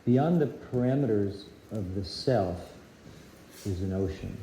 beyond the parameters of the self is an ocean.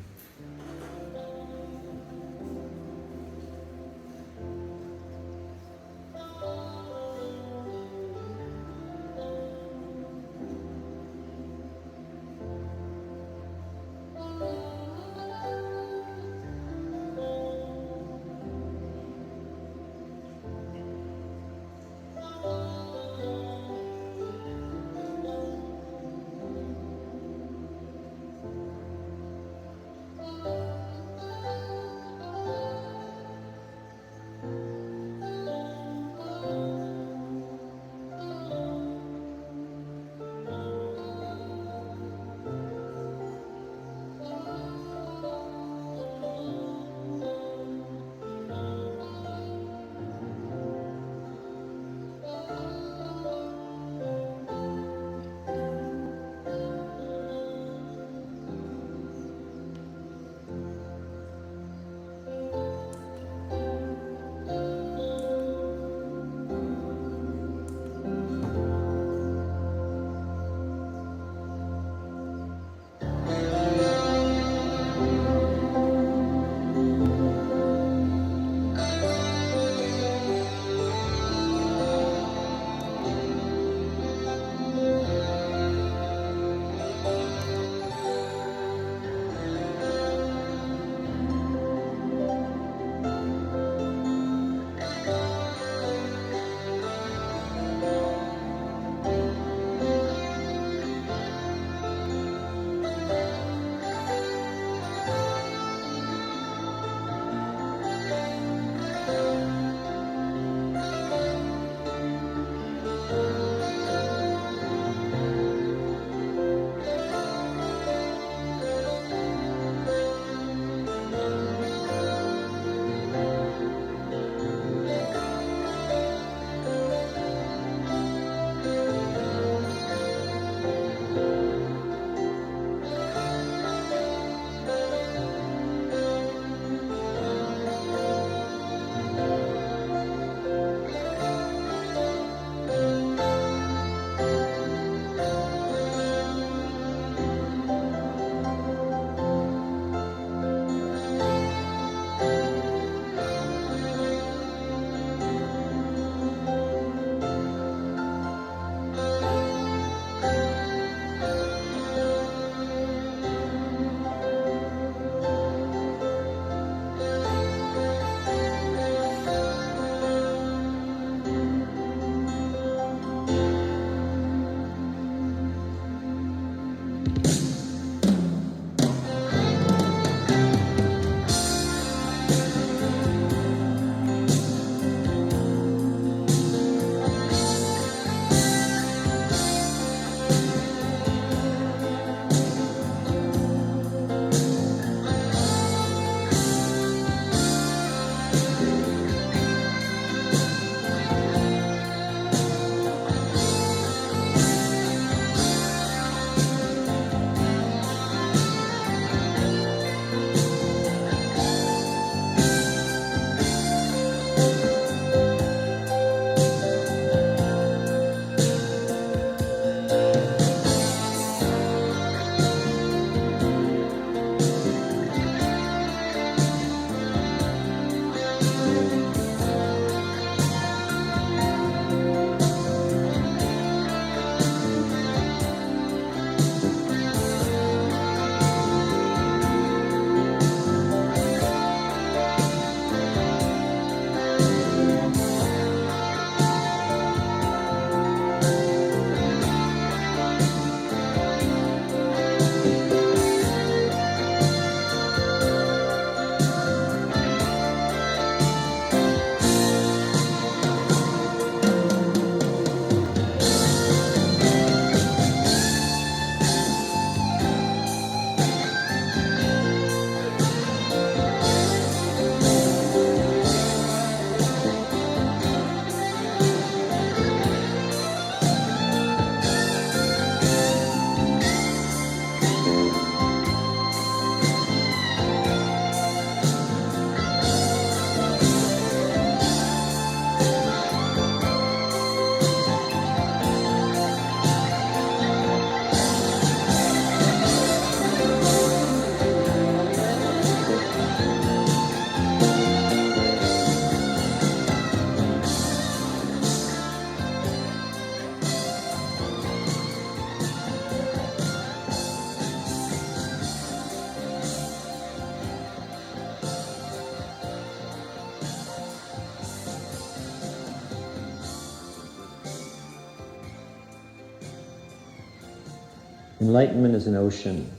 Enlightenment is an ocean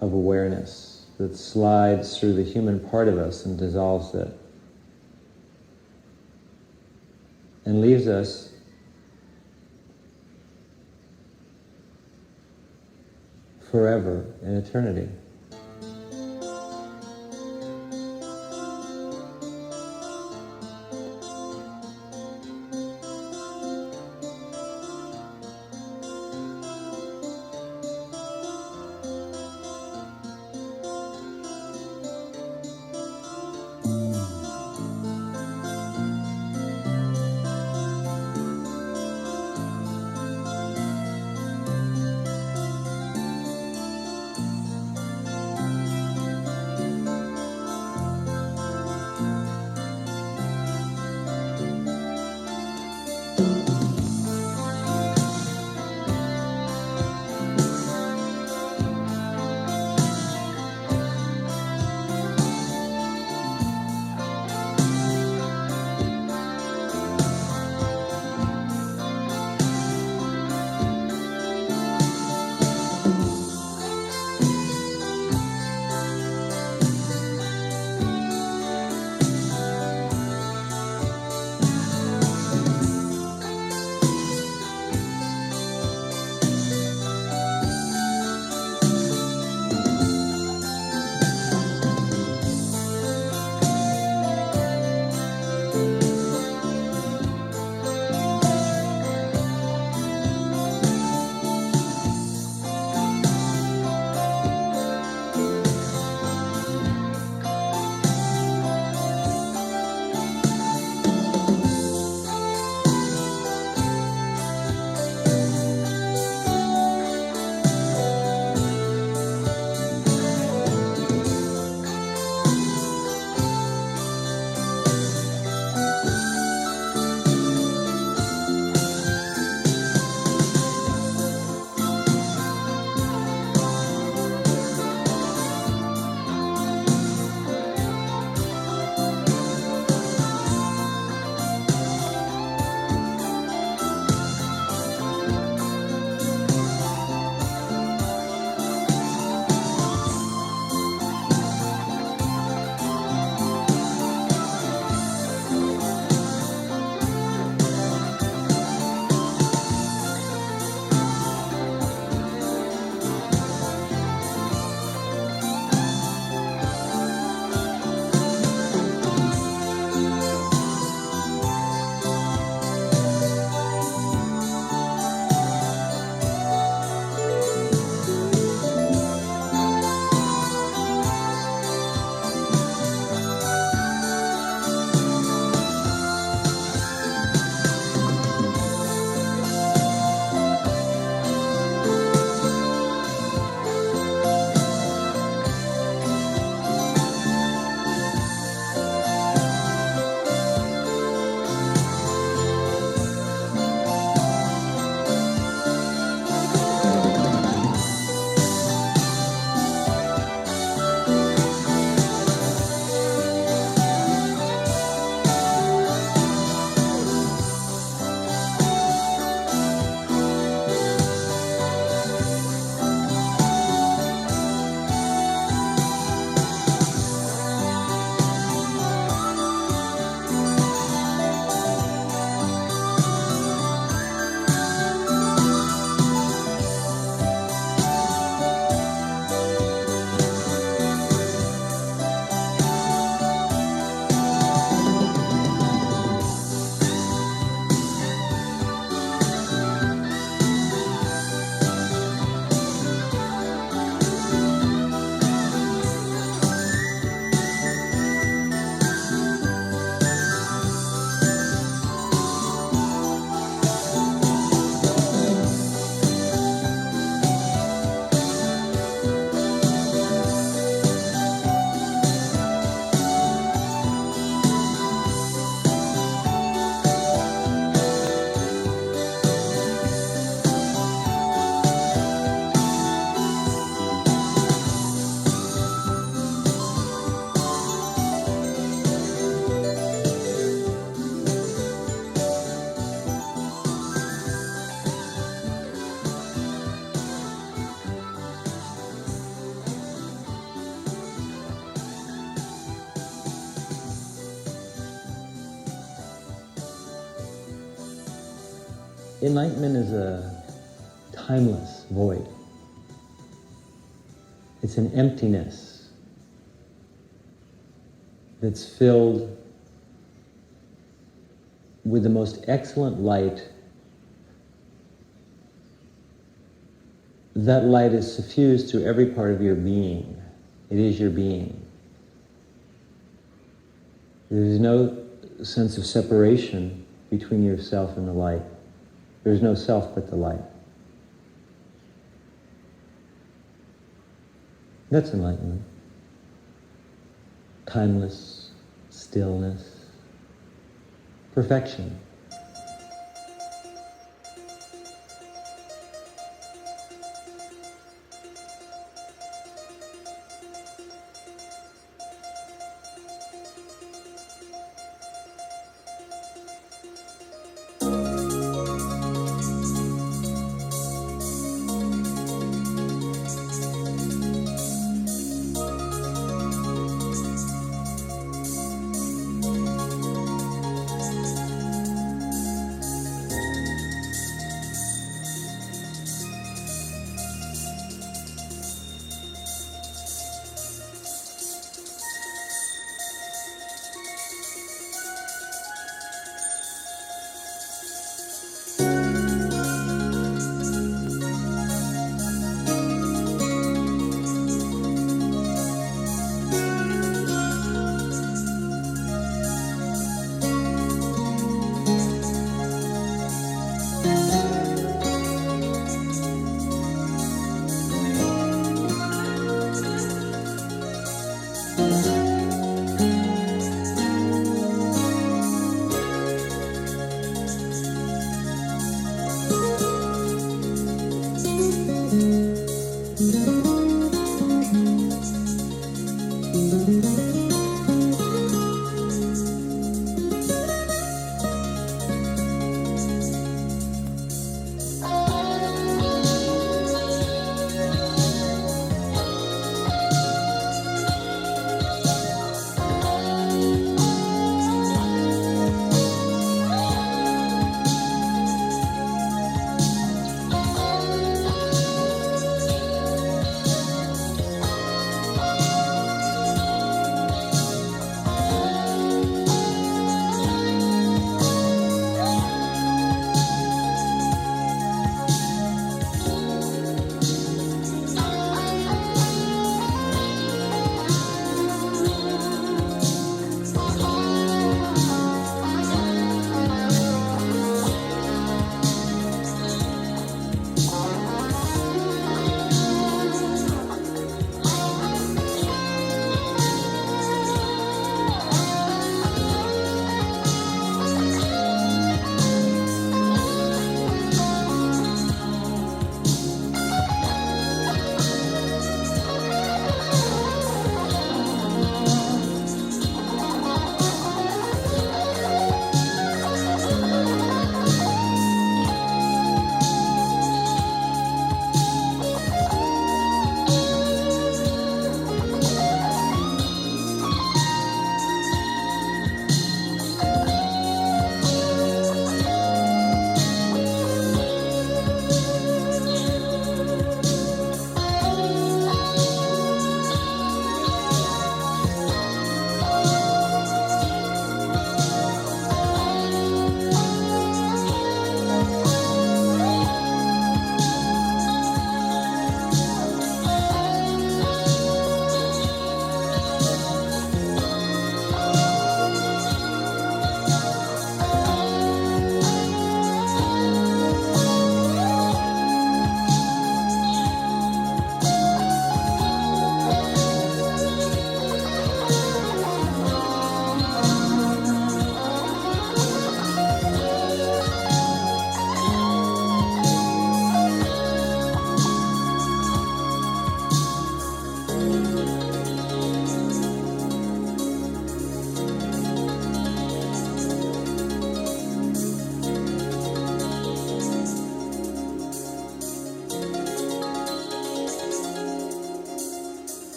of awareness that slides through the human part of us and dissolves it, and leaves us forever in eternity. Enlightenment is a timeless void. It's an emptiness that's filled with the most excellent light. That light is suffused through every part of your being. It is your being. There's no sense of separation between yourself and the light. There's no self but the light. That's enlightenment. Timeless, stillness, perfection.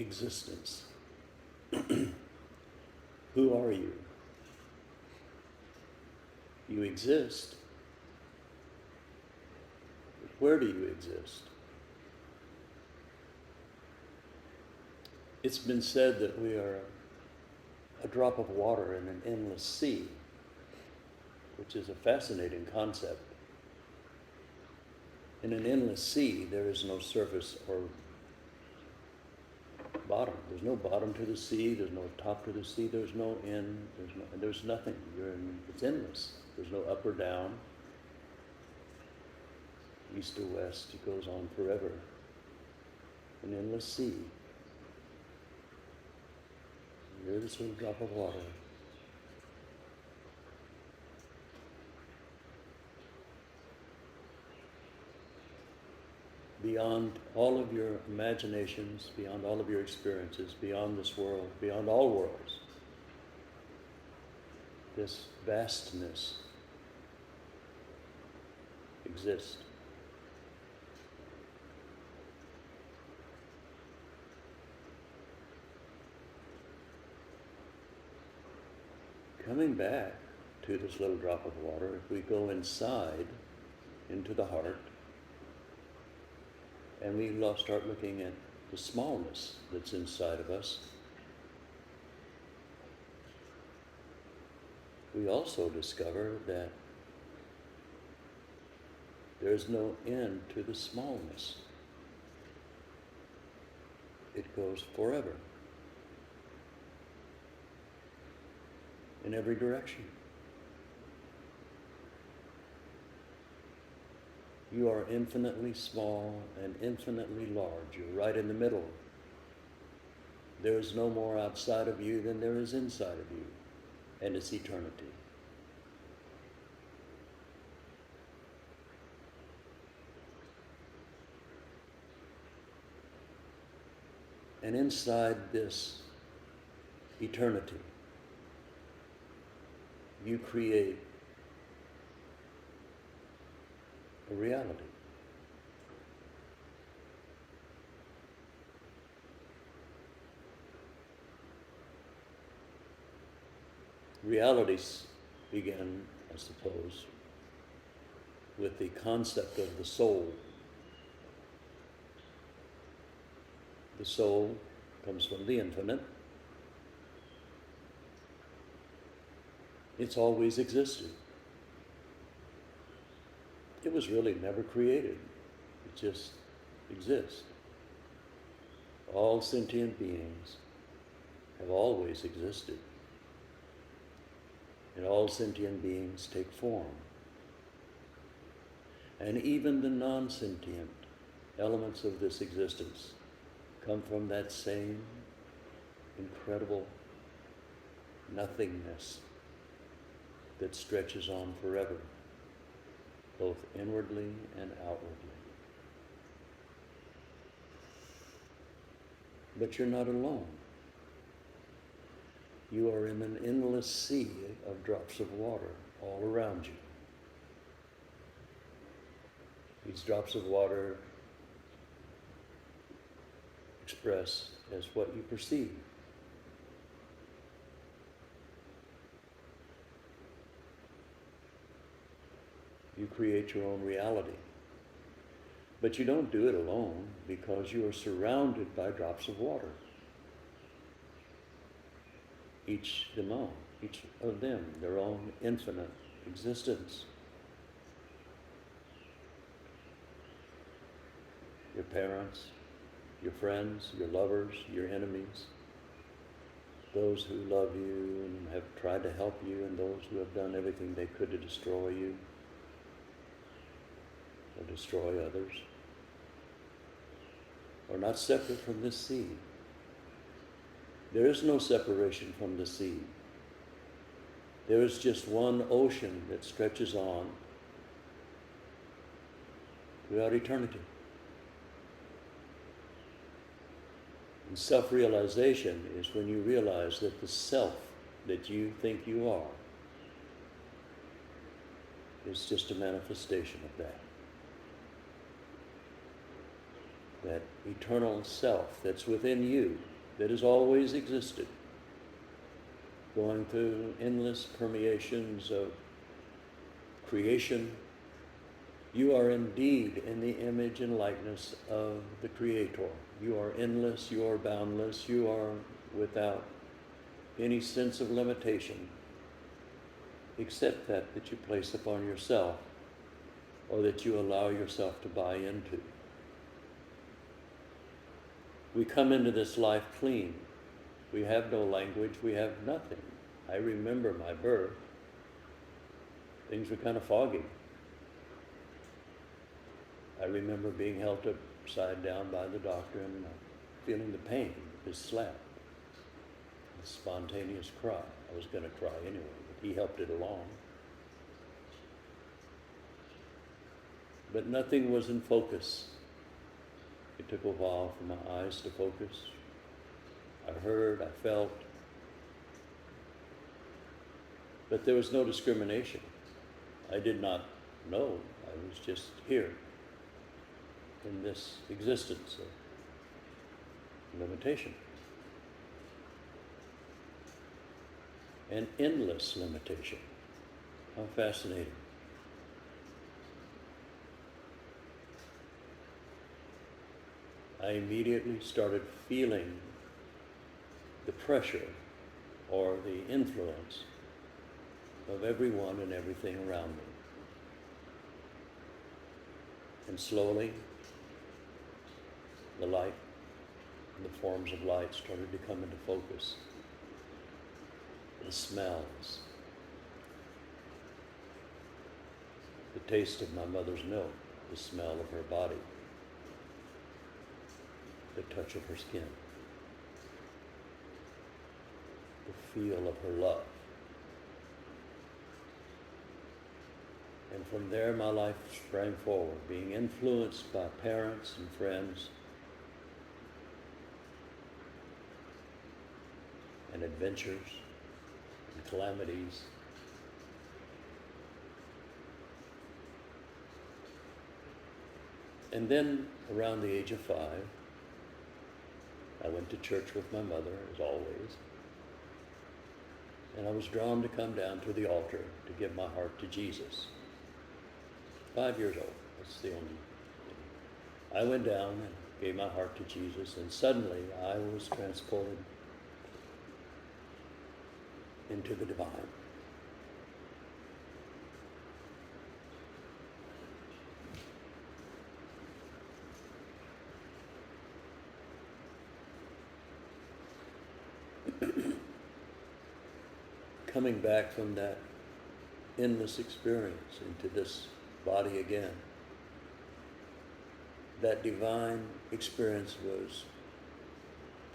existence. Who are you? You exist. But where do you exist? It's been said that we are a drop of water in an endless sea, which is a fascinating concept. In an endless sea, there is no surface or bottom. There's no bottom to the sea. There's no top to the sea. There's no end. There's nothing. It's endless. There's no up or down, east or west. It goes on forever. An endless sea. You're this little drop of water. Beyond all of your imaginations, beyond all of your experiences, beyond this world, beyond all worlds, this vastness exists. Coming back to this little drop of water, if we go inside into the heart, and we start looking at the smallness that's inside of us, we also discover that there's no end to the smallness. It goes forever, in every direction. You are infinitely small and infinitely large. You're right in the middle. There is no more outside of you than there is inside of you, and it's eternity. And inside this eternity, you create a reality. Realities begin, I suppose, with the concept of the soul. The soul comes from the infinite. It's always existed. It was really never created. It just exists. All sentient beings have always existed. And all sentient beings take form. And even the non-sentient elements of this existence come from that same incredible nothingness that stretches on forever, both inwardly and outwardly. But you're not alone. You are in an endless sea of drops of water all around you. These drops of water express as what you perceive. You create your own reality. But you don't do it alone because you are surrounded by drops of water. Each of them, their own infinite existence. Your parents, your friends, your lovers, your enemies, those who love you and have tried to help you, and those who have done everything they could to destroy you or destroy others, are not separate from this sea. There is no separation from the sea. There is just one ocean that stretches on throughout eternity. And self-realization is when you realize that the self that you think you are is just a manifestation of that. That eternal self that's within you that has always existed, going through endless permeations of creation. You are indeed in the image and likeness of the Creator. You are endless, you are boundless, you are without any sense of limitation, except that you place upon yourself, or that you allow yourself to buy into. We come into this life clean. We have no language, we have nothing. I remember my birth. Things were kind of foggy. I remember being held upside down by the doctor and feeling the pain, his slap, the spontaneous cry. I was going to cry anyway, but he helped it along. But nothing was in focus. It took a while for my eyes to focus. I heard, I felt, but there was no discrimination. I did not know. I was just here in this existence of limitation. An endless limitation. How fascinating. I immediately started feeling the pressure or the influence of everyone and everything around me. And slowly, the light and the forms of light started to come into focus. The smells, the taste of my mother's milk, the smell of her body, the touch of her skin, the feel of her love. And from there my life sprang forward, being influenced by parents and friends and adventures and calamities. And then around the age of 5, I went to church with my mother, as always, and I was drawn to come down to the altar to give my heart to Jesus. 5 years old, that's the only thing. I went down and gave my heart to Jesus, and suddenly I was transported into the divine. Coming back from that endless experience into this body again, that divine experience was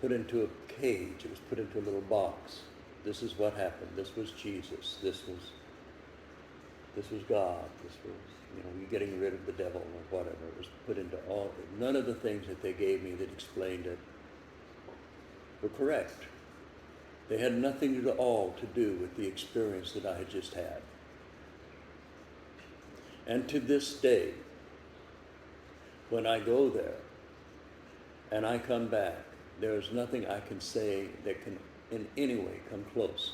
put into a cage, it was put into a little box. This is what happened. This was Jesus. This was God. This was, you getting rid of the devil or whatever. It was put into all, none of the things that they gave me that explained it were correct. They had nothing at all to do with the experience that I had just had. And to this day, when I go there and I come back, there is nothing I can say that can in any way come close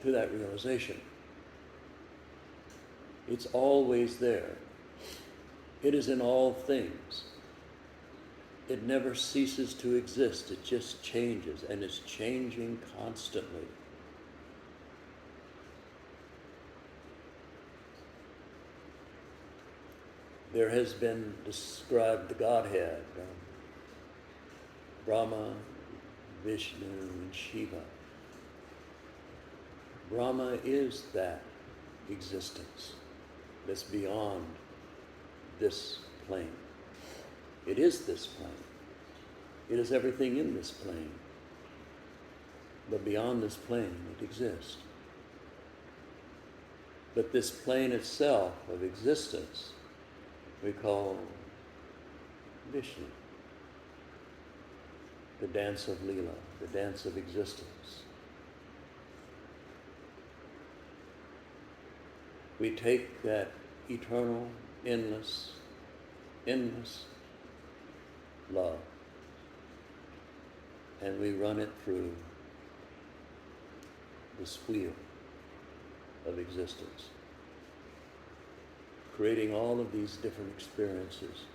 to that realization. It's always there. It is in all things. It never ceases to exist. It just changes, and it's changing constantly. There has been described the Godhead, Brahma, Vishnu, and Shiva. Brahma is that existence that's beyond this plane. It is this plane. It is everything in this plane. But beyond this plane, it exists. But this plane itself of existence, we call Vishnu. The dance of Leela, the dance of existence. We take that eternal, endless love and we run it through this wheel of existence, creating all of these different experiences.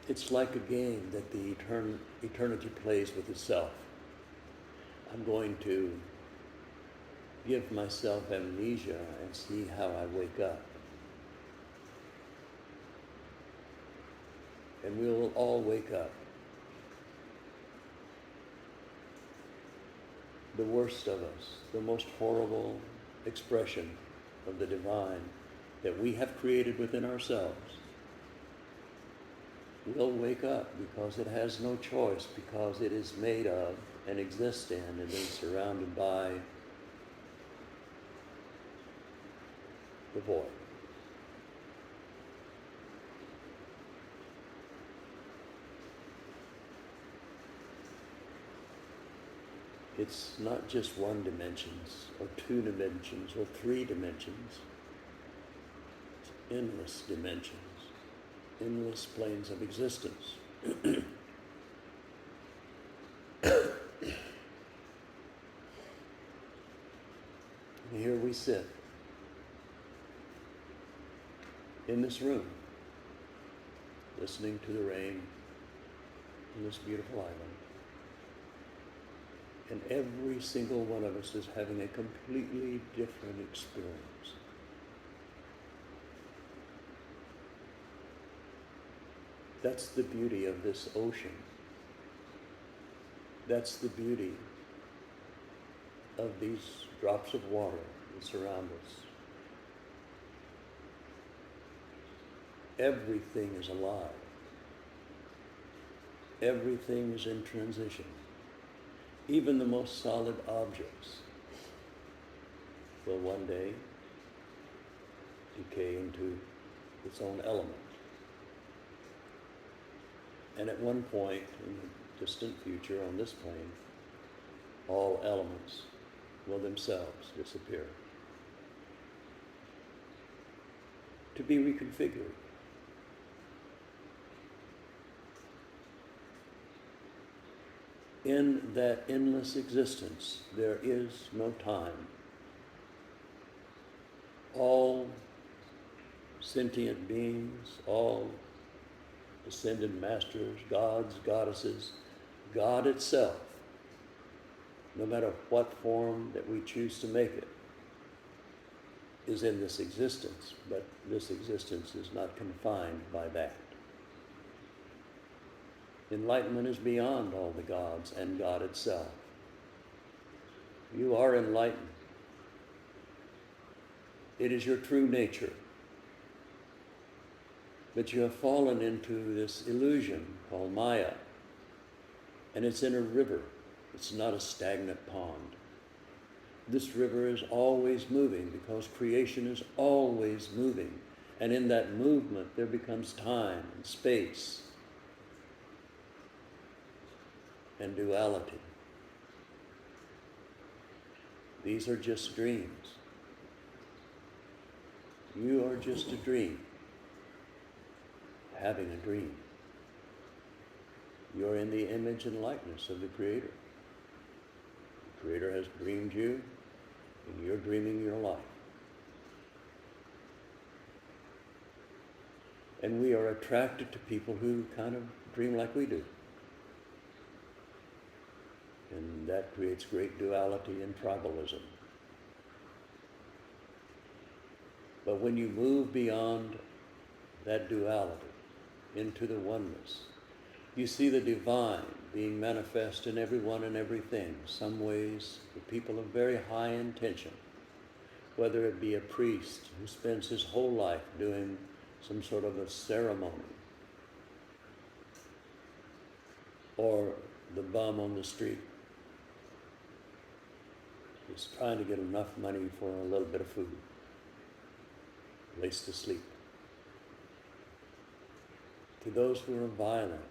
It's like a game that the eternity plays with itself. I'm going to give myself amnesia and see how I wake up. And we will all wake up. The worst of us, the most horrible expression of the divine that we have created within ourselves, will wake up because it has no choice, because it is made of and exists in and is surrounded by the void. It's not just one dimensions, or two dimensions, or three dimensions. It's endless dimensions, endless planes of existence. And here we sit in this room, listening to the rain in this beautiful island. And every single one of us is having a completely different experience. That's the beauty of this ocean. That's the beauty of these drops of water that surround us. Everything is alive. Everything is in transition. Even the most solid objects will one day decay into its own element. And at one point in the distant future on this plane, all elements will themselves disappear, to be reconfigured. In that endless existence, there is no time. All sentient beings, all ascended masters, gods, goddesses, God itself, no matter what form that we choose to make it, is in this existence, but this existence is not confined by that. Enlightenment is beyond all the gods and God itself. You are enlightened. It is your true nature. But you have fallen into this illusion called Maya, and it's in a river. It's not a stagnant pond. This river is always moving because creation is always moving. And in that movement, there becomes time and space and duality. These are just dreams. You are just a dream, having a dream. You're in the image and likeness of the Creator. The Creator has dreamed you, and you're dreaming your life. And we are attracted to people who kind of dream like we do. And that creates great duality and tribalism. But when you move beyond that duality into the oneness, you see the divine being manifest in everyone and everything. Some ways, the people of very high intention, whether it be a priest who spends his whole life doing some sort of a ceremony, or the bum on the street is trying to get enough money for a little bit of food, a place to sleep. To those who are violent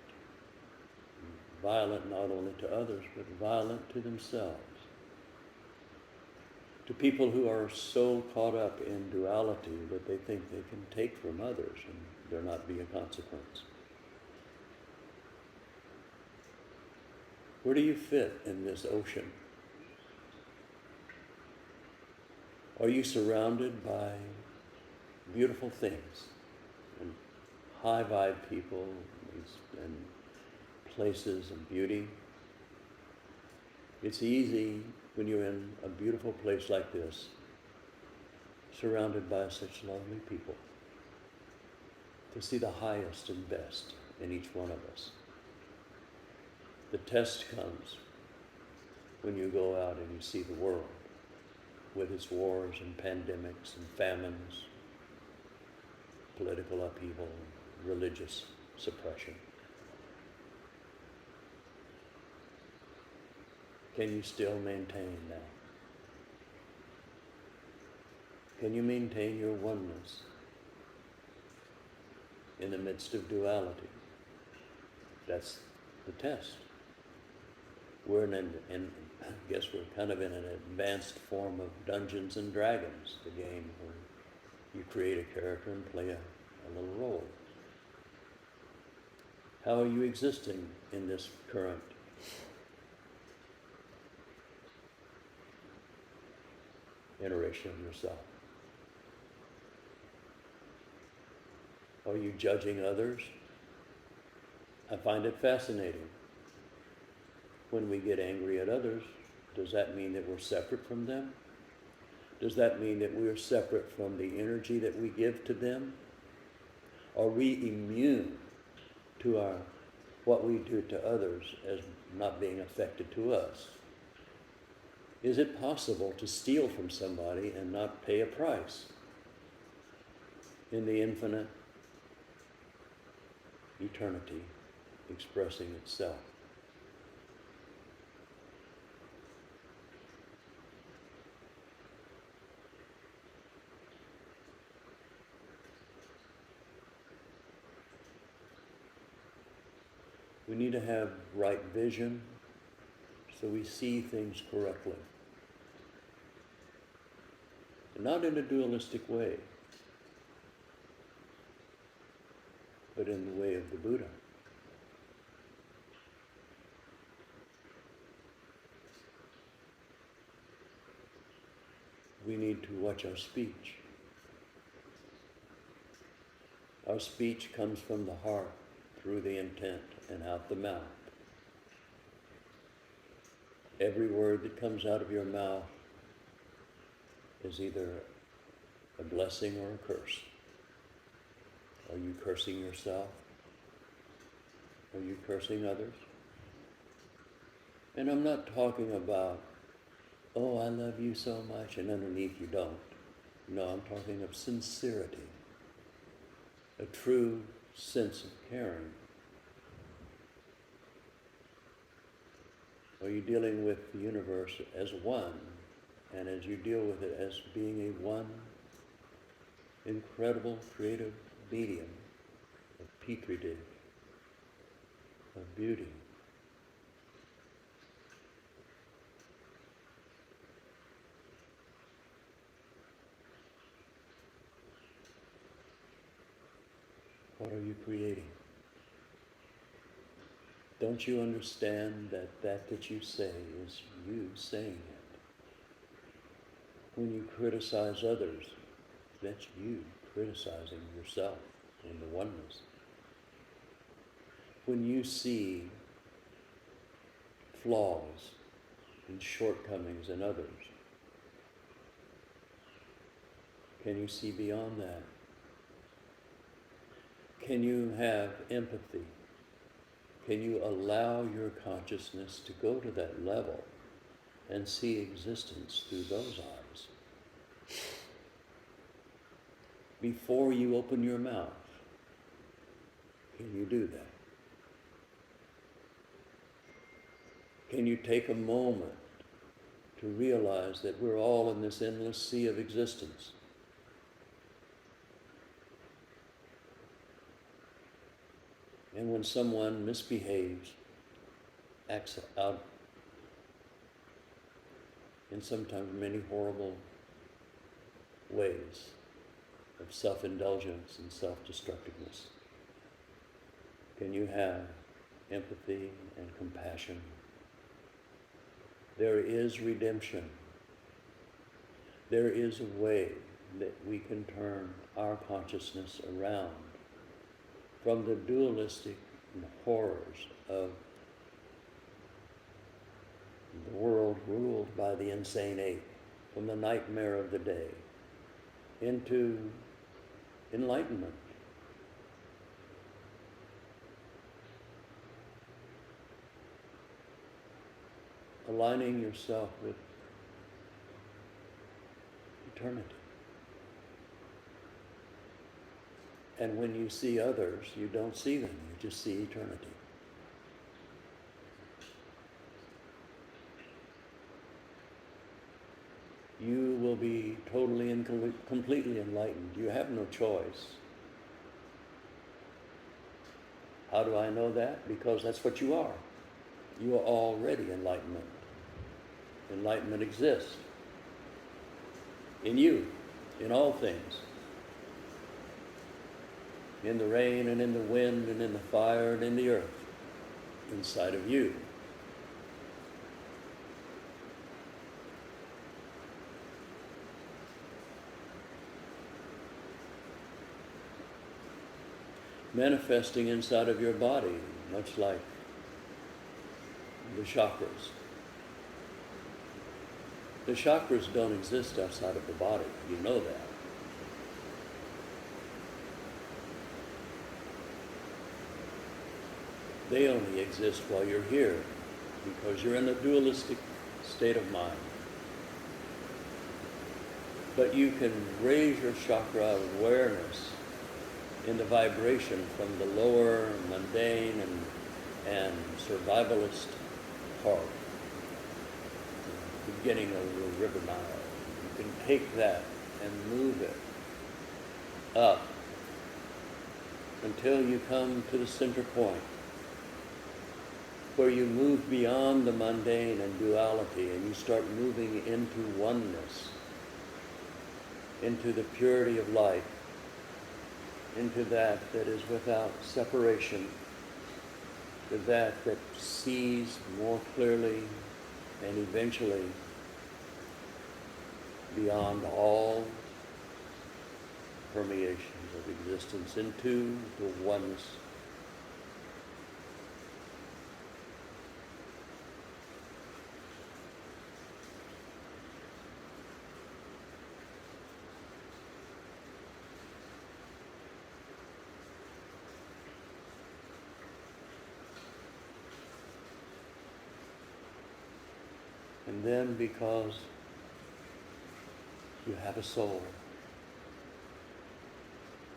not only to others, but violent to themselves, To people who are so caught up in duality that they think they can take from others and there not be a consequence. Where do you fit in this ocean? Are you surrounded by beautiful things and high vibe people and places and beauty? It's easy when you're in a beautiful place like this, surrounded by such lovely people, to see the highest and best in each one of us. The test comes when you go out and you see the world with its wars and pandemics and famines, political upheaval, and religious suppression. Can you still maintain that? Can you maintain your oneness in the midst of duality? That's the test. I guess we're kind of in an advanced form of Dungeons and Dragons, the game where you create a character and play a little role. How are you existing in this current iteration of yourself? Are you judging others? I find it fascinating. When we get angry at others, does that mean that we're separate from them? Does that mean that we are separate from the energy that we give to them? Are we immune to what we do to others as not being affected to us? Is it possible to steal from somebody and not pay a price in the infinite eternity expressing itself? We need to have right vision so we see things correctly. And not in a dualistic way, but in the way of the Buddha. We need to watch our speech. Our speech comes from the heart, through the intent, and out the mouth. Every word that comes out of your mouth is either a blessing or a curse. Are you cursing yourself? Are you cursing others? And I'm not talking about, oh, I love you so much, and underneath you don't. No, I'm talking of sincerity, a true sense of caring. Are you dealing with the universe as one, and as you deal with it as being a one incredible creative medium of petri dish, of beauty? What are you creating? Don't you understand that you say is you saying it? When you criticize others, that's you criticizing yourself in the oneness. When you see flaws and shortcomings in others, can you see beyond that? Can you have empathy? Can you allow your consciousness to go to that level and see existence through those eyes? Before you open your mouth, can you do that? Can you take a moment to realize that we're all in this endless sea of existence? And when someone misbehaves, acts out and sometimes many horrible ways of self-indulgence and self-destructiveness? Can you have empathy and compassion? There is redemption. There is a way that we can turn our consciousness around from the dualistic horrors of the world ruled by the insane ape, from the nightmare of the day, into enlightenment. Aligning yourself with eternity. And when you see others, you don't see them, you just see eternity. You will be totally and completely enlightened. You have no choice. How do I know that? Because that's what you are. You are already enlightenment. Enlightenment exists in you, in all things. In the rain and in the wind and in the fire and in the earth, inside of you. Manifesting inside of your body, much like the chakras. The chakras don't exist outside of the body, you know that. They only exist while you're here, because you're in a dualistic state of mind. But you can raise your chakra awareness in the vibration from the lower, mundane, and survivalist part, the beginning of the river Nile. You can take that and move it up until you come to the center point, where you move beyond the mundane and duality, and you start moving into oneness, into the purity of life, into that is without separation, to that sees more clearly and eventually beyond all permeations of existence into the oneness. And then, because you have a soul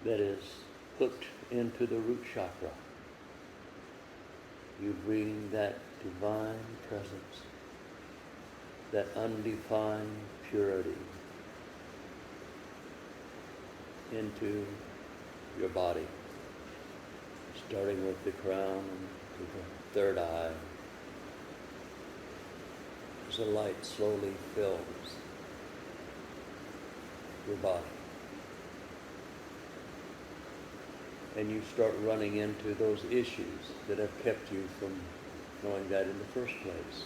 that is hooked into the root chakra, you bring that divine presence, that undefined purity into your body, starting with the crown to the third eye. As the light slowly fills your body. And you start running into those issues that have kept you from knowing that in the first place.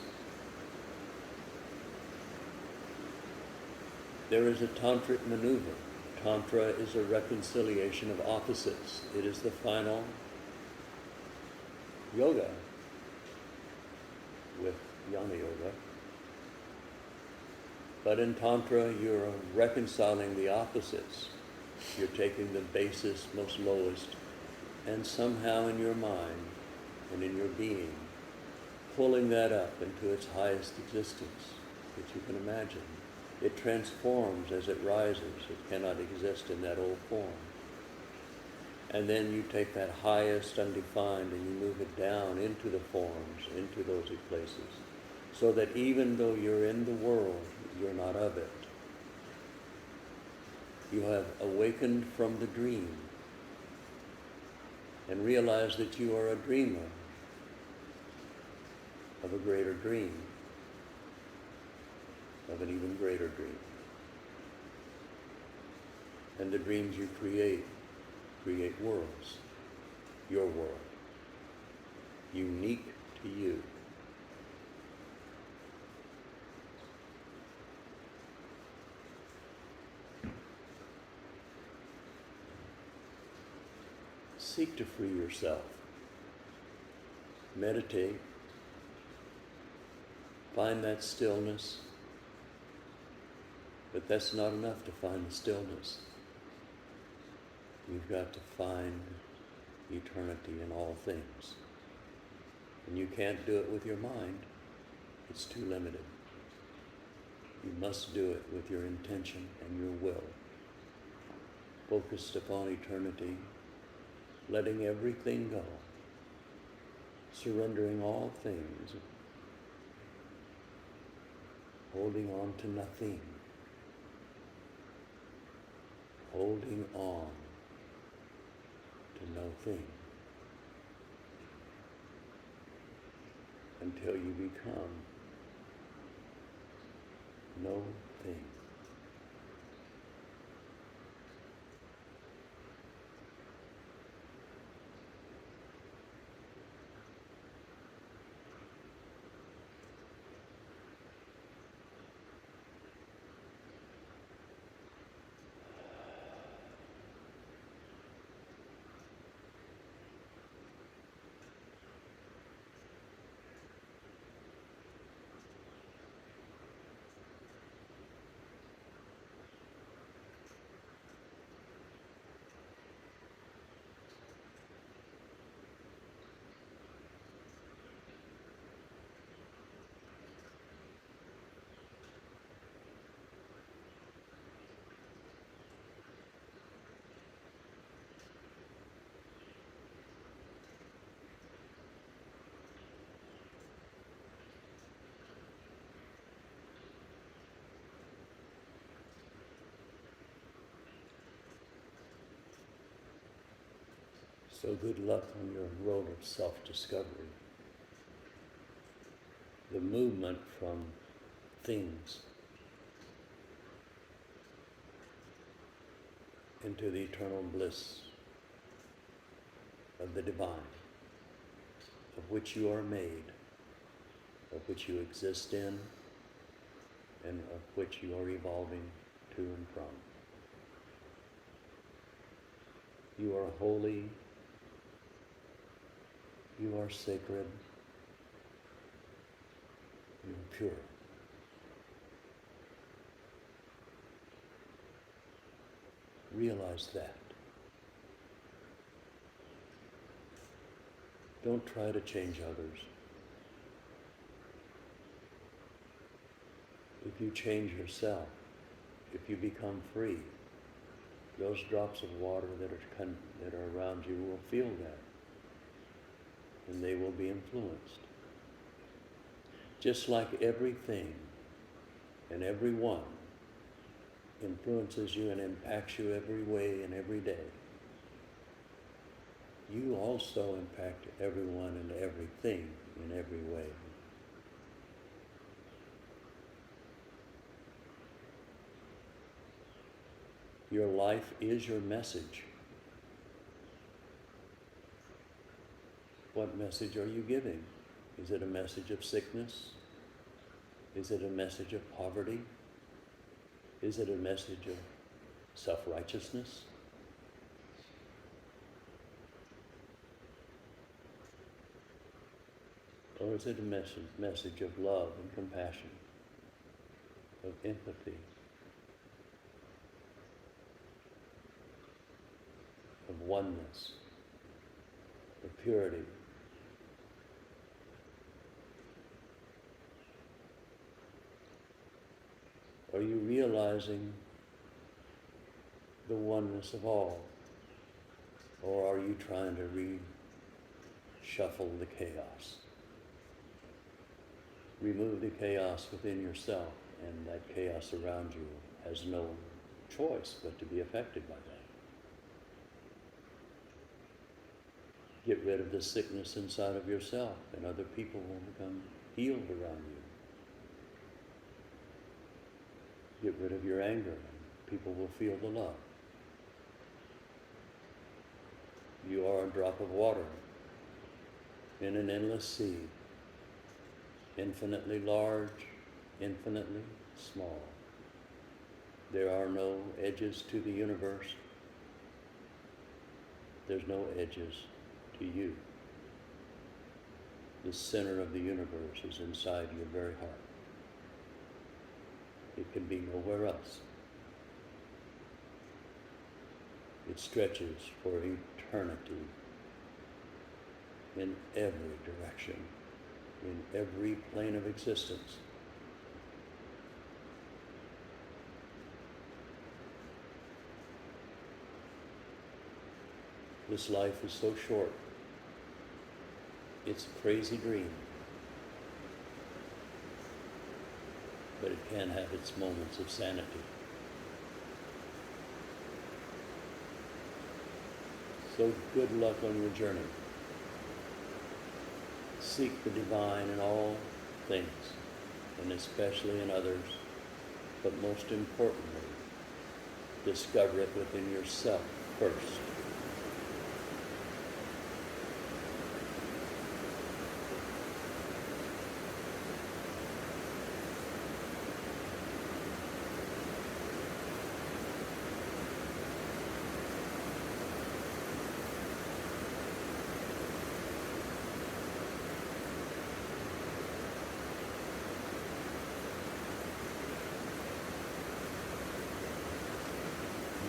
There is a tantric maneuver. Tantra is a reconciliation of opposites. It is the final yoga with Jnana Yoga. But in Tantra, you're reconciling the opposites. You're taking the basest, most lowest, and somehow in your mind and in your being, pulling that up into its highest existence that you can imagine. It transforms as it rises. It cannot exist in that old form. And then you take that highest undefined and you move it down into the forms, into those places, so that even though you're in the world, you're not of it. You have awakened from the dream and realize that you are a dreamer of a greater dream, of an even greater dream. And the dreams you create worlds, your world, unique to you. Seek to free yourself. Meditate. Find that stillness. But that's not enough to find the stillness. You've got to find eternity in all things. And you can't do it with your mind. It's too limited. You must do it with your intention and your will. Focused upon eternity, letting everything go, surrendering all things, holding on to nothing, holding on to no thing, until you become no thing. So good luck on your road of self-discovery. The movement from things into the eternal bliss of the divine, of which you are made, of which you exist in, and of which you are evolving to and from. You are holy. You are sacred. You are pure. Realize that. Don't try to change others. If you change yourself, if you become free, those drops of water that are around you will feel that. And they will be influenced. Just like everything and everyone influences you and impacts you every way and every day, you also impact everyone and everything in every way. Your life is your message. What message are you giving? Is it a message of sickness? Is it a message of poverty? Is it a message of self-righteousness? Or is it a message of love and compassion, of empathy, of oneness, of purity? Are you realizing the oneness of all? Or are you trying to reshuffle the chaos? Remove the chaos within yourself, and that chaos around you has no choice but to be affected by that. Get rid of the sickness inside of yourself, and other people will become healed around you. Get rid of your anger, and people will feel the love. You are a drop of water in an endless sea, infinitely large, infinitely small. There are no edges to the universe. There's no edges to you. The center of the universe is inside your very heart. It can be nowhere else. It stretches for eternity in every direction, in every plane of existence. This life is so short. It's a crazy dream. But it can have its moments of sanity. So good luck on your journey. Seek the divine in all things, and especially in others, but most importantly, discover it within yourself first.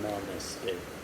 Namaste.